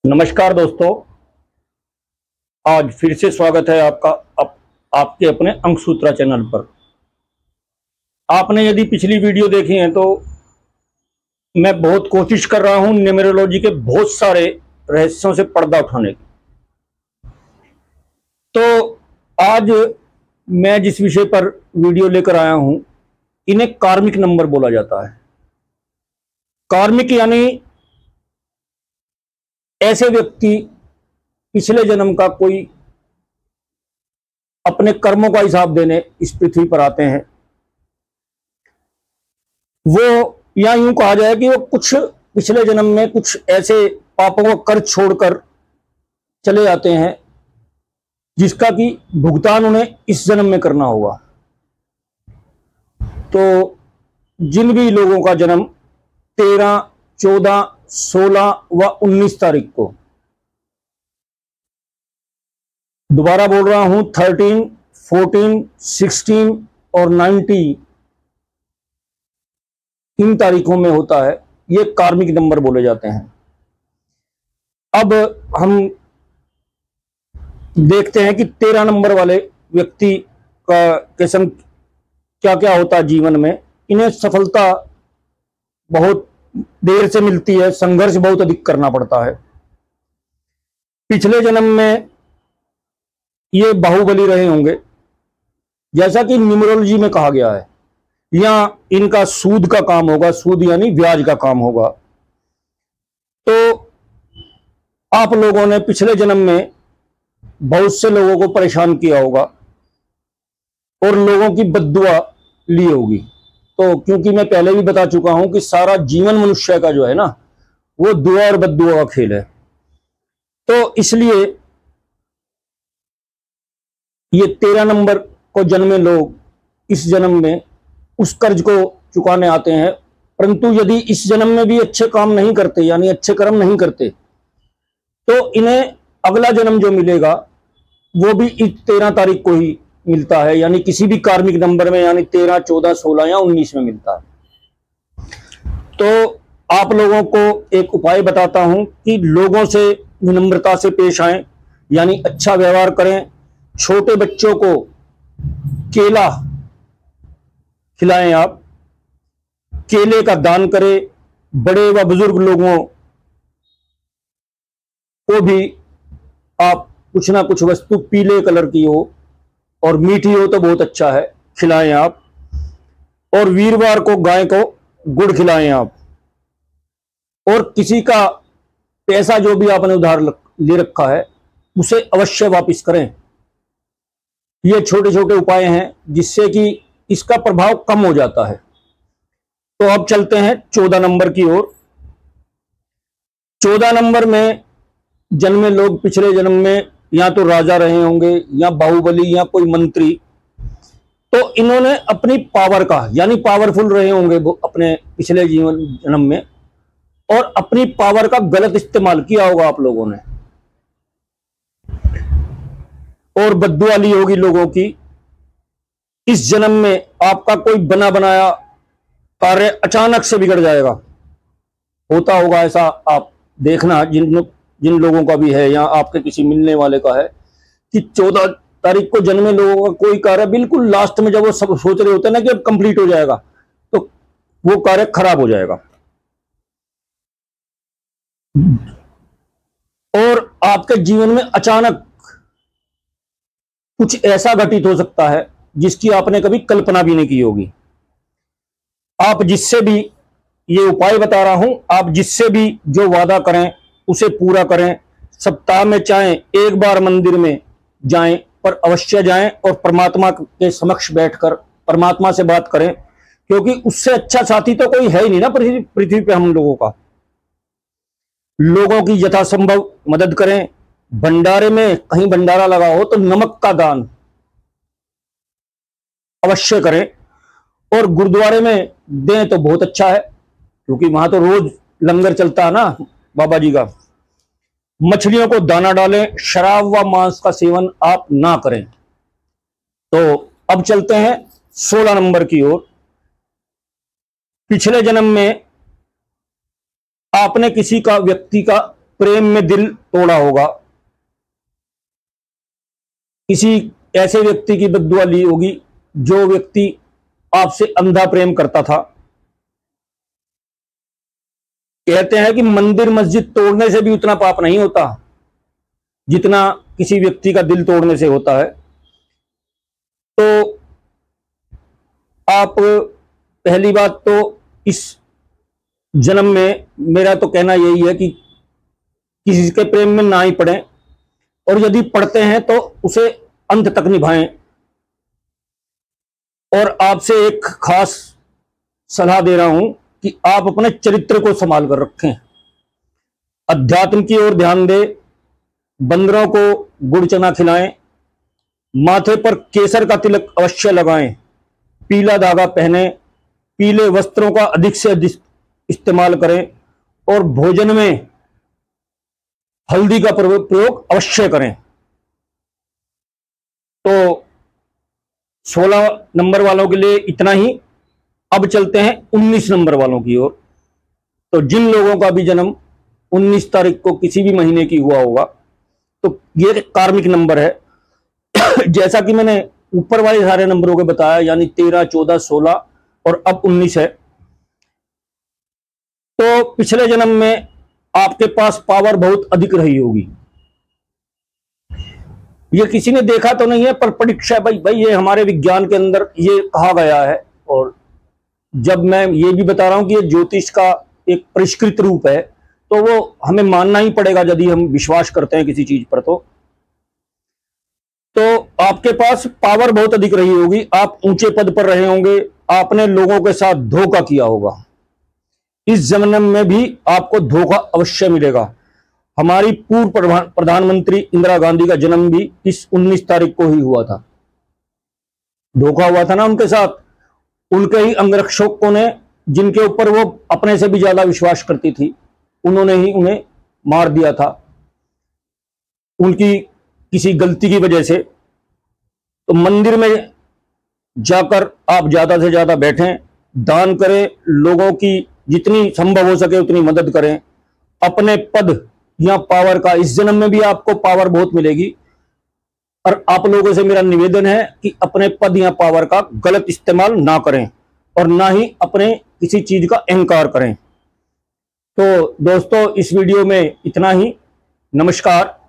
नमस्कार दोस्तों। आज फिर से स्वागत है आपका आपके अपने अंकसूत्रा चैनल पर। आपने यदि पिछली वीडियो देखी है तो मैं बहुत कोशिश कर रहा हूं न्यूमेरोलॉजी के बहुत सारे रहस्यों से पर्दा उठाने की। तो आज मैं जिस विषय पर वीडियो लेकर आया हूं, इन्हें कार्मिक नंबर बोला जाता है। कार्मिक यानी ऐसे व्यक्ति पिछले जन्म का कोई अपने कर्मों का हिसाब देने इस पृथ्वी पर आते हैं। वो या यूं कहा जाए कि वो कुछ पिछले जन्म में कुछ ऐसे पापों को कर छोड़कर चले जाते हैं जिसका कि भुगतान उन्हें इस जन्म में करना होगा। तो जिन भी लोगों का जन्म 13, 14, 16 व 19 तारीख को, दोबारा बोल रहा हूं, 13, 14, 16 और 19 इन तारीखों में होता है, ये कार्मिक नंबर बोले जाते हैं। अब हम देखते हैं कि 13 नंबर वाले व्यक्ति का कैसे क्या क्या होता है जीवन में। इन्हें सफलता बहुत देर से मिलती है, संघर्ष बहुत अधिक करना पड़ता है। पिछले जन्म में ये बाहुबली रहे होंगे, जैसा कि न्यूमरोलॉजी में कहा गया है, या इनका सूद का काम होगा, सूद यानी ब्याज का काम होगा। तो आप लोगों ने पिछले जन्म में बहुत से लोगों को परेशान किया होगा और लोगों की बद्दुआ ली होगी। तो क्योंकि मैं पहले भी बता चुका हूं कि सारा जीवन मनुष्य का जो है ना, वो दुआ और बद्दुआ का खेल है। तो इसलिए ये 13 नंबर को जन्मे लोग इस जन्म में उस कर्ज को चुकाने आते हैं। परंतु यदि इस जन्म में भी अच्छे काम नहीं करते, यानी अच्छे कर्म नहीं करते, तो इन्हें अगला जन्म जो मिलेगा वो भी इस 13 तारीख को ही मिलता है, यानी किसी भी कार्मिक नंबर में, यानी 13, 14, 16 या 19 में मिलता है। तो आप लोगों को एक उपाय बताता हूं कि लोगों से विनम्रता से पेश आएं, यानी अच्छा व्यवहार करें। छोटे बच्चों को केला खिलाएं, आप केले का दान करें। बड़े व बुजुर्ग लोगों को भी आप कुछ ना कुछ वस्तु पीले कलर की हो और मीठी हो तो बहुत अच्छा है, खिलाएं आप। और वीरवार को गाय को गुड़ खिलाएं आप। और किसी का पैसा जो भी आपने उधार ले रखा है उसे अवश्य वापस करें। ये छोटे छोटे उपाय हैं जिससे कि इसका प्रभाव कम हो जाता है। तो अब चलते हैं 14 नंबर की ओर। 14 नंबर में जन्मे लोग पिछले जन्म में या तो राजा रहे होंगे, या बाहुबली, या कोई मंत्री। तो इन्होंने अपनी पावर का, यानी पावरफुल रहे होंगे वो अपने पिछले जीवन जन्म में, और अपनी पावर का गलत इस्तेमाल किया होगा आप लोगों ने, और बद्दुआ ली होगी लोगों की। इस जन्म में आपका कोई बना बनाया कार्य अचानक से बिगड़ जाएगा। होता होगा ऐसा, आप देखना जिन लोगों का भी है या आपके किसी मिलने वाले का है, कि 14 तारीख को जन्मे लोगों का कोई कार्य बिल्कुल लास्ट में, जब वो सब सोच रहे होते हैं ना कि अब कंप्लीट हो जाएगा, तो वो कार्य खराब हो जाएगा। और आपके जीवन में अचानक कुछ ऐसा घटित हो सकता है जिसकी आपने कभी कल्पना भी नहीं की होगी। आप जिससे भी, ये उपाय बता रहा हूं, आप जिससे भी जो वादा करें उसे पूरा करें। सप्ताह में चाहे एक बार मंदिर में जाएं, पर अवश्य जाएं और परमात्मा के समक्ष बैठकर परमात्मा से बात करें, क्योंकि उससे अच्छा साथी तो कोई है ही नहीं ना पृथ्वी पे हम लोगों का। लोगों की यथासंभव मदद करें। भंडारे में कहीं भंडारा लगा हो तो नमक का दान अवश्य करें, और गुरुद्वारे में दें तो बहुत अच्छा है, क्योंकि वहां तो रोज लंगर चलता है ना बाबा जी का। मछलियों को दाना डालें। शराब व मांस का सेवन आप ना करें। तो अब चलते हैं 16 नंबर की ओर। पिछले जन्म में आपने किसी का, व्यक्ति का प्रेम में दिल तोड़ा होगा, किसी ऐसे व्यक्ति की बद्दुआ ली होगी जो व्यक्ति आपसे अंधा प्रेम करता था। कहते हैं कि मंदिर मस्जिद तोड़ने से भी उतना पाप नहीं होता जितना किसी व्यक्ति का दिल तोड़ने से होता है। तो आप पहली बात तो इस जन्म में मेरा तो कहना यही है कि किसी के प्रेम में ना ही पड़ें, और यदि पढ़ते हैं तो उसे अंत तक निभाएं। और आपसे एक खास सलाह दे रहा हूं कि आप अपने चरित्र को संभाल कर रखें, अध्यात्म की ओर ध्यान दें, बंदरों को गुड़ चना खिलाएं, माथे पर केसर का तिलक अवश्य लगाएं, पीला धागा पहने, पीले वस्त्रों का अधिक से अधिक इस्तेमाल करें, और भोजन में हल्दी का प्रयोग अवश्य करें। तो 16 नंबर वालों के लिए इतना ही। अब चलते हैं 19 नंबर वालों की ओर। तो जिन लोगों का भी जन्म 19 तारीख को किसी भी महीने की हुआ होगा, तो ये कार्मिक नंबर है। जैसा कि मैंने ऊपर वाले सारे नंबरों के बताया, यानी 13, 14, 16 और अब 19 है। तो पिछले जन्म में आपके पास पावर बहुत अधिक रही होगी। ये किसी ने देखा तो नहीं है, पर परीक्षा भाई ये हमारे विज्ञान के अंदर ये कहा गया है। और जब मैं ये भी बता रहा हूं कि ये ज्योतिष का एक परिष्कृत रूप है, तो वो हमें मानना ही पड़ेगा यदि हम विश्वास करते हैं किसी चीज पर। तो आपके पास पावर बहुत अधिक रही होगी, आप ऊंचे पद पर रहे होंगे, आपने लोगों के साथ धोखा किया होगा। इस जन्म में भी आपको धोखा अवश्य मिलेगा। हमारी पूर्व प्रधानमंत्री इंदिरा गांधी का जन्म भी इस 19 तारीख को ही हुआ था। धोखा हुआ था ना उनके साथ, उनके ही अंगरक्षकों ने, जिनके ऊपर वो अपने से भी ज्यादा विश्वास करती थी, उन्होंने ही उन्हें मार दिया था उनकी किसी गलती की वजह से। तो मंदिर में जाकर आप ज्यादा से ज्यादा बैठें, दान करें, लोगों की जितनी संभव हो सके उतनी मदद करें। अपने पद या पावर का, इस जन्म में भी आपको पावर बहुत मिलेगी, और आप लोगों से मेरा निवेदन है कि अपने पद या पावर का गलत इस्तेमाल ना करें, और ना ही अपने किसी चीज का अहंकार करें। तो दोस्तों, इस वीडियो में इतना ही। नमस्कार।